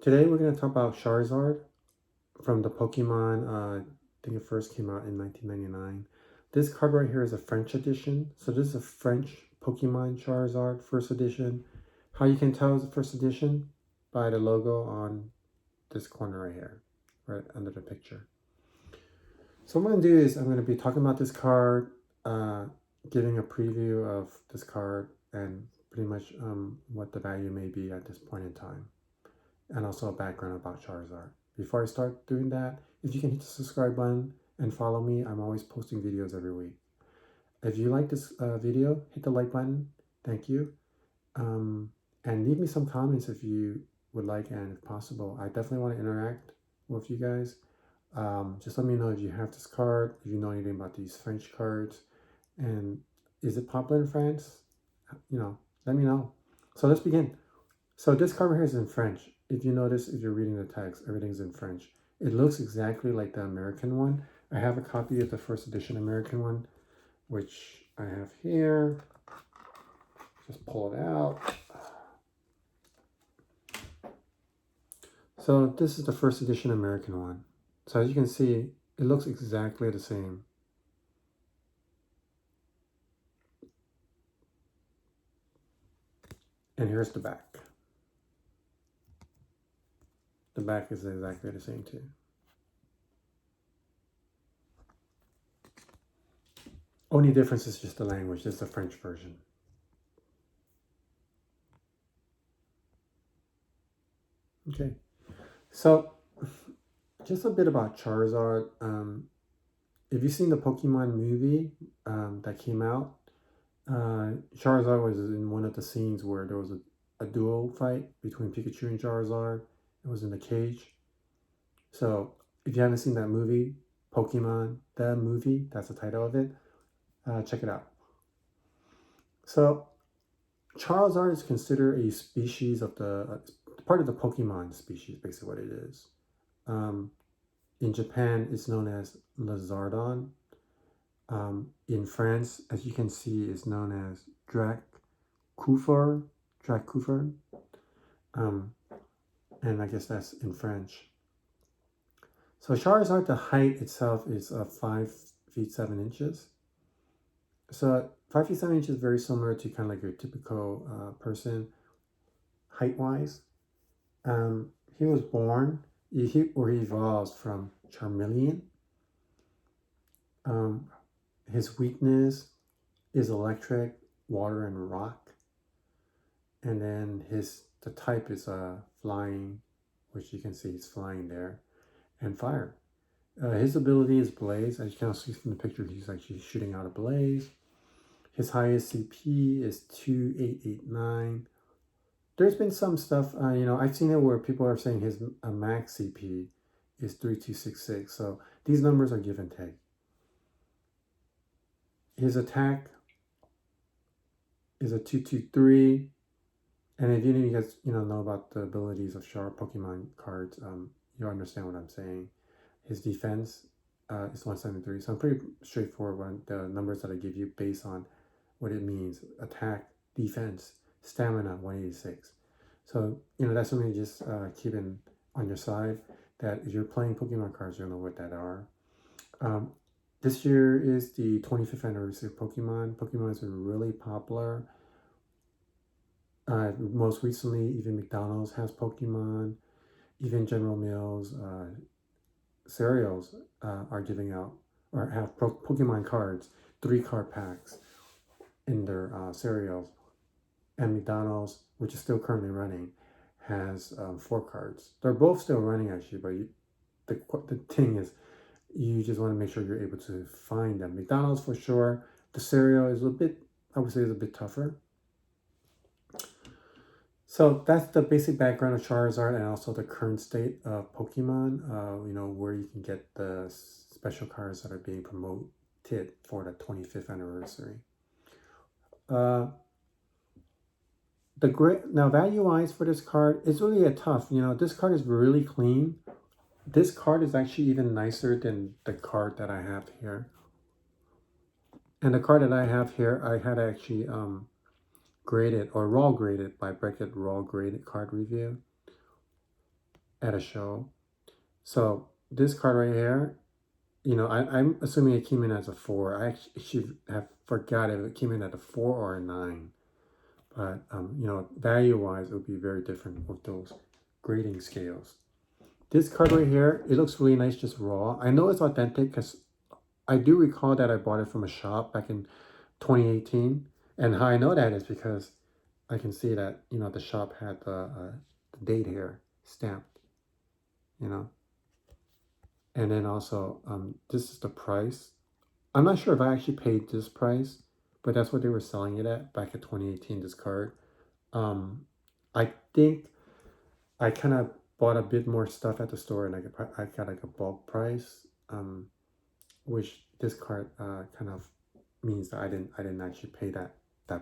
Today we're going to talk about Charizard from the Pokemon. I think it first came out in 1999. This card right here is a French edition. So this is a French Pokemon Charizard first edition. How you can tell it's a first edition? By the logo on this corner right here, right under the picture. So what I'm going to do is I'm going to be talking about this card, giving a preview of this card, and pretty much what the value may be at this point in time, and also a background about Charizard. Before I start doing that, if you can hit the subscribe button and follow me, I'm always posting videos every week. If you like this video, hit the like button. Thank you. And leave me some comments if you would like, and if possible. I definitely want to interact with you guys. Just let me know if you have this card, if you know anything about these French cards, and is it popular in France? Let me know. So let's begin. So this card here is in French. If you notice, if you're reading the text, everything's in French. It looks exactly like the American one. I have a copy of the first edition American one, which I have here. Just pull it out. So this is the first edition American one. So as you can see, it looks exactly the same. And here's the back. The back is exactly the same too. Only difference is just the language. This is the French version. Okay, so just a bit about Charizard. If you've seen the Pokemon movie that came out, Charizard was in one of the scenes where there was a duel fight between Pikachu and Charizard. It was in the cage. So if you haven't seen that movie, Pokemon, the movie, that's the title of it, check it out. So Charizard is considered a species of the, part of the Pokemon species, basically what it is. In Japan, it's known as Lizardon. In France, as you can see, is known as Dracaufeu. And I guess that's in French. So Charizard, the height itself is 5 feet 7 inches. So 5 feet 7 inches is very similar to kind of like your typical person height-wise. He was born, he evolves from Charmeleon. His weakness is electric, water, and rock. And then the type is flying, which you can see he's flying there, and fire. His ability is blaze. As you can see from the picture, he's actually shooting out a blaze. His highest CP is 2889. There's been some stuff, I've seen it where people are saying his max CP is 3266. So these numbers are give and take. His attack is a 223. And if you guys know about the abilities of sharp Pokemon cards, you'll understand what I'm saying. His defense is 173. So I'm pretty straightforward on the numbers that I give you based on what it means. Attack, defense, stamina, 186. So, that's something to just keep on your side, that if you're playing Pokemon cards, you'll know what that are. This year is the 25th anniversary of Pokemon. Pokemon has been really popular. Most recently, even McDonald's has Pokemon. Even General Mills cereals are giving out or have Pokemon cards, 3-card packs in their cereals. And McDonald's, which is still currently running, has 4 cards. They're both still running actually, but the thing is, you just want to make sure you're able to find them. McDonald's for sure. The cereal is I would say, is a bit tougher. So that's the basic background of Charizard and also the current state of Pokemon, where you can get the special cards that are being promoted for the 25th anniversary. Now value-wise for this card, it's really a tough, this card is really clean. This card is actually even nicer than the card that I have here. And the card that I have here, I had actually graded or raw graded by Beckett Raw Graded Card Review. at a show. So this card right here, I'm assuming it came in as a 4. I actually have forgot if it came in at a 4 or a 9. But, value-wise, it would be very different with those grading scales. This card right here, it looks really nice just raw. I know it's authentic because I do recall that I bought it from a shop back in 2018. And how I know that is because I can see that, the shop had the date here stamped, you know. And then also, this is the price. I'm not sure if I actually paid this price, but that's what they were selling it at back in 2018, this card. I think I kind of bought a bit more stuff at the store and I got like a bulk price, which this card kind of means that I didn't actually pay that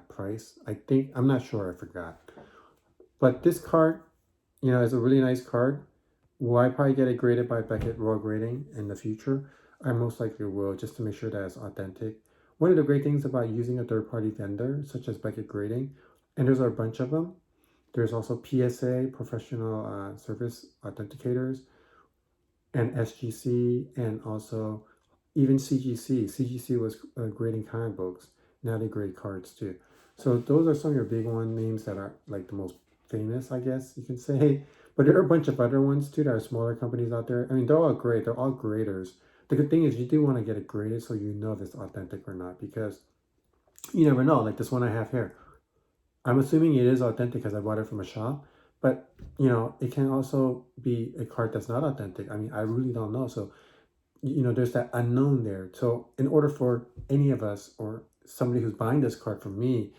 price. I'm not sure, I forgot. But this card, is a really nice card. Will I probably get it graded by Beckett Raw Grading in the future? I most likely will, just to make sure that it's authentic. One of the great things about using a third-party vendor, such as Beckett Grading, and there's a bunch of them. There's also PSA, Professional Service Authenticators, and SGC, and also even CGC. CGC was grading comic books. Now they grade cards too. So those are some of your big one names that are like the most famous, I guess you can say. But there are a bunch of other ones too that are smaller companies out there. I mean, they're all great. They're all graders. The good thing is you do want to get it graded so you know if it's authentic or not, because you never know. Like this one I have here. I'm assuming it is authentic because I bought it from a shop, but it can also be a card that's not authentic. I mean, I really don't know. So, there's that unknown there. So in order for any of us or somebody who's buying this card from me,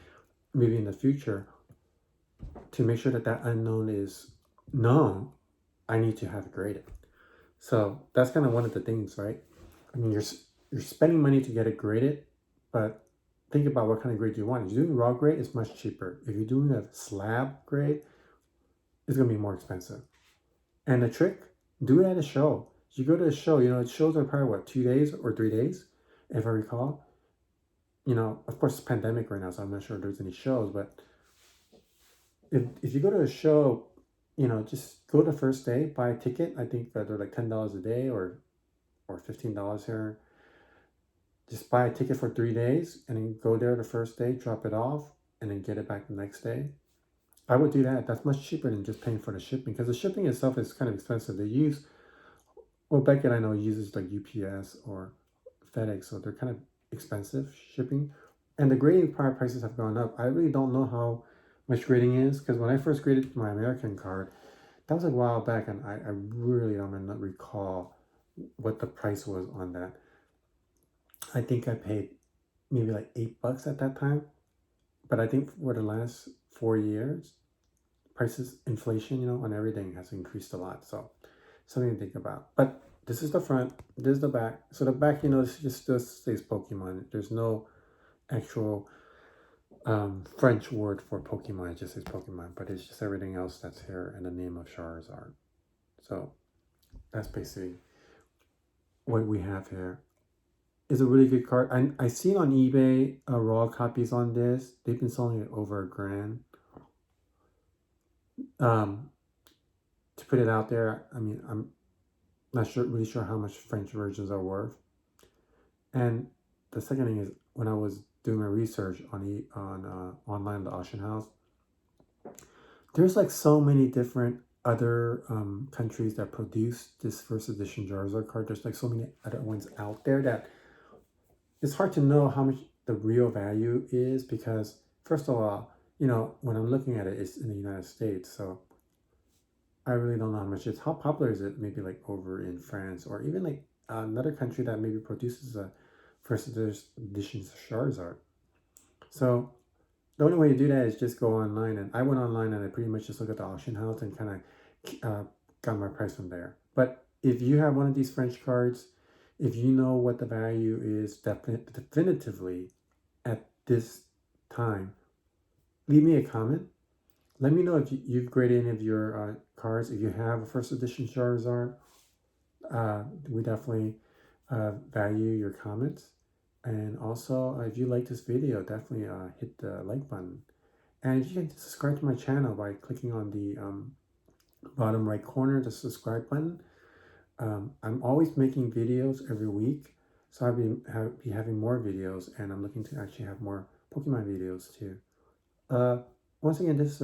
maybe in the future, to make sure that that unknown is known, I need to have it graded. So that's kind of one of the things, right? I mean, you're spending money to get it graded, but think about what kind of grade you want. If you're doing raw grade, it's much cheaper. If you're doing a slab grade, it's going to be more expensive. And the trick, do it at a show. You go to a show, shows are probably 2 days or 3 days, if I recall. Of course, it's pandemic right now, so I'm not sure if there's any shows, but if you go to a show, just go the first day, buy a ticket. I think that they're like $10 a day or $15 here. Just buy a ticket for 3 days and then go there the first day, drop it off, and then get it back the next day. I would do that. That's much cheaper than just paying for the shipping, because the shipping itself is kind of expensive. Beckett I know uses like UPS or FedEx, so they're kind of expensive shipping. And the grading prices have gone up. I really don't know how much grading is, because when I first graded my American card, that was a while back, and I really don't recall what the price was on that. I think I paid maybe like $8 at that time. But I think for the last 4 years, prices, inflation, on everything has increased a lot. So something to think about. But this is the front, this is the back. So the back, this just says Pokemon. There's no actual French word for Pokemon. It just says Pokemon, but it's just everything else that's here and the name of Charizard. So that's basically what we have here. It's a really good card. I seen on eBay raw copies on this. They've been selling it over $1,000. To put it out there, I mean, I'm not really sure how much French versions are worth. And the second thing is, when I was doing my research on online, the auction house, there's like so many different other countries that produce this first edition Charizard card. There's like so many other ones out there that it's hard to know how much the real value is, because first of all, when I'm looking at it, it's in the United States, so I really don't know how much it's. How popular is it? Maybe like over in France, or even like another country that maybe produces a first edition Charizard. So the only way to do that is just go online, and I went online and I pretty much just looked at the auction house and kind of got my price from there. But if you have one of these French cards, if you know what the value is definitively at this time, leave me a comment. Let me know if you've graded any of your cards. If you have a first edition Charizard, we definitely value your comments. And also, if you like this video, definitely hit the like button. And you can subscribe to my channel by clicking on the bottom right corner, the subscribe button. I'm always making videos every week, so I'll be having more videos, and I'm looking to actually have more Pokemon videos too. Once again, this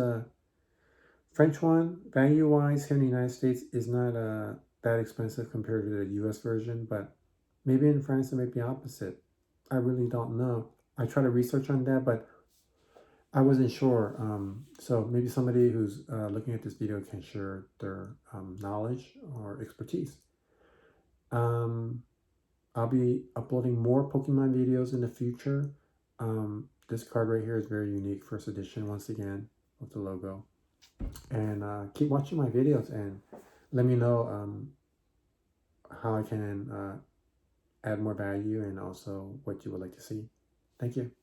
French one, value-wise here in the United States, is not that expensive compared to the US version, but maybe in France it may be opposite. I really don't know. I try to research on that, but I wasn't sure. So maybe somebody who's looking at this video can share their knowledge or expertise. I'll be uploading more Pokemon videos in the future. This card right here is very unique, first edition, once again, with the logo. And keep watching my videos and let me know how I can add more value and also what you would like to see. Thank you.